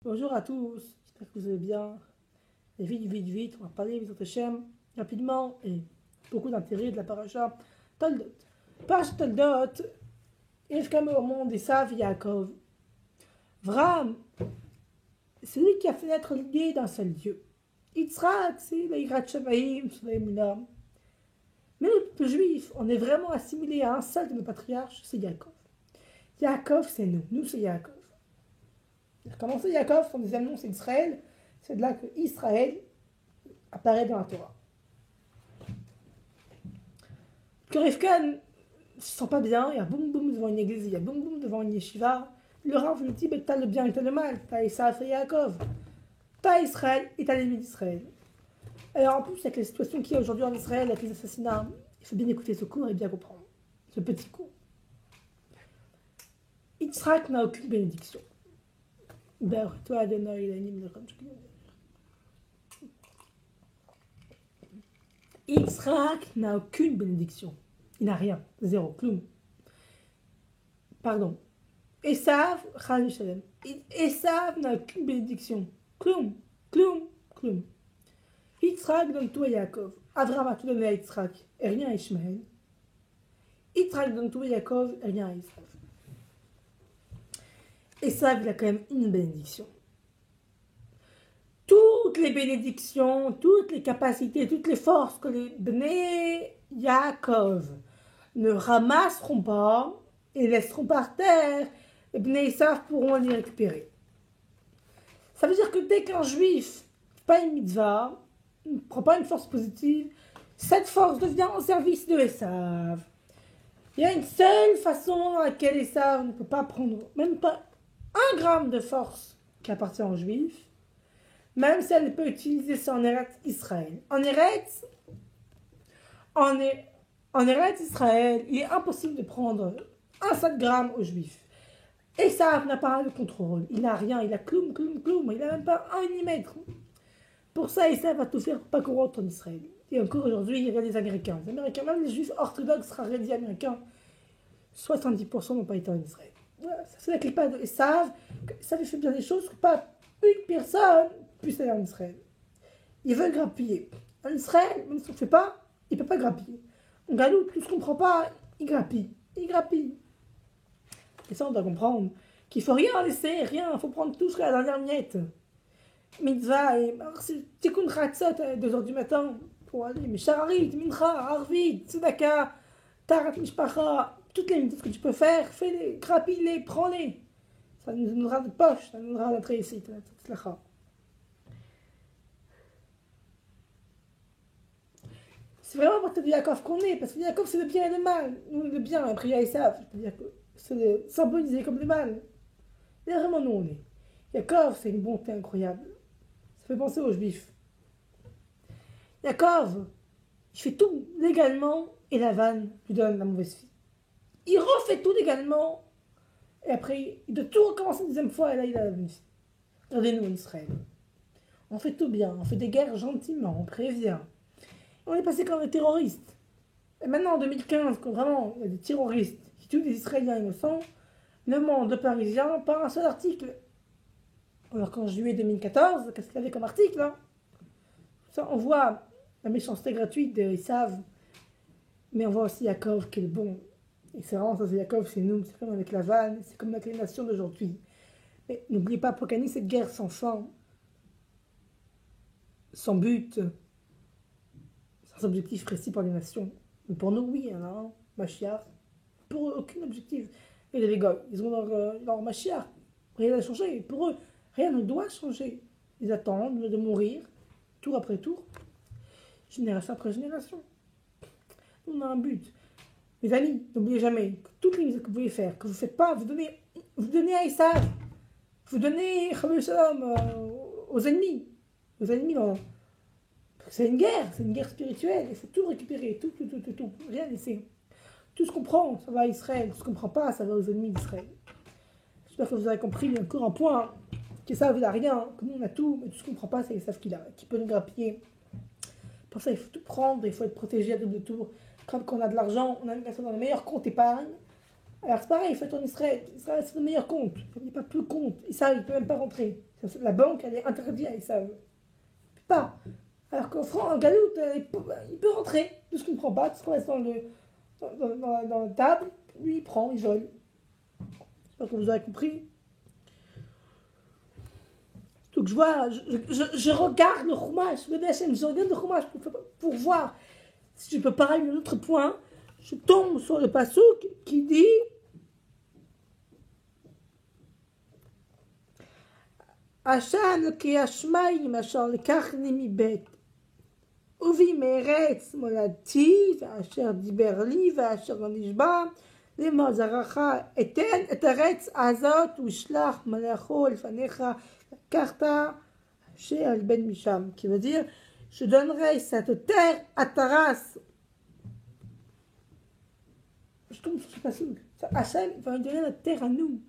Bonjour à tous, j'espère que vous allez bien. Et vite, on va parler de Hashem rapidement et beaucoup d'intérêt de la paracha Toldot. Paracha Toldot, Yves au monde Esav Yaakov. Vraham, c'est lui qui a fait naître l'idée d'un seul Dieu. Yitzhak, c'est la Yirat Shamaïm, c'est la Emunah. Mais le peuple juif, on est vraiment assimilé à un seul de nos patriarches, c'est Yaakov. Yaakov, c'est nous c'est Yaakov. Comment c'est Yaakov, son deuxième nom c'est Israël, c'est de là que Israël apparaît dans la Torah. Que Rivka ne se sent pas bien, il y a boum boum devant une église, il y a boum boum devant une yeshiva. Le Rav lui dit, t'as le bien et t'as le mal, t'as Esav et Yaakov, t'as Israël et t'as l'ennemi d'Israël. Alors en plus, avec les situations qu'il y a aujourd'hui en Israël, avec les assassinats, il faut bien écouter ce cours et bien comprendre ce petit cours. Yitzhak n'a aucune bénédiction. Toi, Adonai, Yitzhak n'a aucune bénédiction. Il n'a rien. Zéro. Kloum. Pardon. Esav, Chal Shalem. Esav n'a aucune bénédiction. Kloum. Yitzhak donne tout à Yaakov. Avraham a tout donné à Yitzhak et rien à Ishmaël. Yitzhak donne tout à Yaakov et rien à Esav. Esav, il a quand même une bénédiction. Toutes les bénédictions, toutes les capacités, toutes les forces que les Bnei Yaakov ne ramasseront pas et laisseront par terre, les Bnei Esav pourront les récupérer. Ça veut dire que dès qu'un juif ne fait pas une mitzvah, ne prend pas une force positive, cette force devient au service de Esav. Il y a une seule façon dans laquelle Esav ne peut pas prendre même pas 1 gramme de force qui appartient aux juifs, même si elle peut utiliser ça en Eretz Israël. En Eretz Israël, il est impossible de prendre 1 seul gramme aux juifs. Esav n'a pas de contrôle, il n'a rien, il a kloum, il n'a même pas 1 millimètre. Pour ça, Esav va tout faire pour pas qu'on rentre en Israël. Et encore aujourd'hui, il y a des Américains. Les Américains, même les juifs orthodoxes, rarédis américains, 70% n'ont pas été en Israël. Voilà, c'est la clipa de Esav, ça fait bien des choses que pas une personne puisse aller en Israël. Ils veulent grappiller. En Israël, même si on ne fait pas, il ne peut pas grappiller. En Galoute, tout ce qu'on ne prend pas, il grappille. Et ça, on doit comprendre qu'il ne faut rien laisser, rien. Il faut prendre tout jusqu'à la dernière miette. Mitzvah, et Tikkun Chatzot à 2h du matin pour aller. Mais Shararit, Mincha, Arvid, Tzedaka, Tarat Mishpacha, toutes les mitzvahs que tu peux faire, fais-les, grappille-les, prends-les. Ça nous donnera de poche, ça nous donnera notre réussite, notre tzlacha. C'est vraiment pour de Yaakov qu'on est, parce que Yaakov c'est le bien et le mal. Nous, le bien, après Yaakov, c'est symbolisé comme le mal. Et vraiment, nous on est. Yaakov, c'est une bonté incroyable. Ça fait penser aux juifs. Yaakov, il fait tout légalement et Lavan lui donne la mauvaise fille. Il refait tout légalement et après il doit tout recommencer une deuxième fois et là il a la bonne fille. Regardez-nous en Israël. On fait tout bien, on fait des guerres gentiment, on prévient. On est passé comme des terroristes. Et maintenant en 2015, quand vraiment il y a des terroristes qui tuent des Israéliens innocents, le Monde, le Parisien, pas un seul article. Alors qu'en juillet 2014, qu'est-ce qu'il y avait comme article hein ça, on voit la méchanceté gratuite de Esav, mais on voit aussi Yaakov qui est le bon. Et c'est vraiment ça, c'est Yaakov, c'est nous, c'est comme avec Lavan, c'est comme avec les nations d'aujourd'hui. Mais n'oubliez pas, pour gagner cette guerre sans fin, sans but, sans objectif précis pour les nations. Mais pour nous, oui, hein, Mashiach, pour eux, aucun objectif. Et les gars, ils ont leur Mashiach, rien n'a changé. Pour eux, rien ne doit changer. Ils attendent de mourir, tour après tour, génération après génération. On a un but. Mes amis, n'oubliez jamais que toutes les choses que vous pouvez faire, que vous ne faites pas, vous donnez à Esav. Vous donnez aux ennemis. Aux ennemis, c'est une guerre spirituelle. Il faut tout récupérer, tout. Rien laisser. Tout ce qu'on prend, ça va à Israël. Tout ce qu'on ne prend pas, ça va aux ennemis d'Israël. J'espère que vous avez compris. Il y a encore un point. Qu'Esav, il n'a rien. Que nous, on a tout. Mais tout ce qu'on ne prend pas, c'est Esav qui peut nous grappiller. Pour ça, il faut tout prendre. Il faut être protégé à double tour. Quand on a de l'argent, on a mis ça dans le meilleur compte épargne. Alors c'est pareil, il fait en Israël. Israël, c'est le meilleur compte. Il n'y a pas plus de compte. Issa, il ne peut même pas rentrer. La banque, elle est interdite à Issa. Il ne peut pas. Alors qu'en France, en Galoute, il peut rentrer. Tout ce qu'il ne prend pas, tout ce qu'on laisse dans la table, lui, il prend, il vole. J'espère que vous aurez compris. Donc je vois, je regarde le Chumash, je regarde le Chumash pour voir si je peux parler d'un autre point. Je tombe sur le passouk qui dit Hashan ki hashmayim asher lekachni mibet uvi meretz molati ואשר דיבר לי ואשר נשבע לאמור זרעך אתן את הארץ הזאת ושלח מלאכו לפניך לקחת שעל בן משם. Qui veut dire je donnerai cette terre à ta race. Je tombe sur ce passage. Hachem va nous donner notre terre à nous.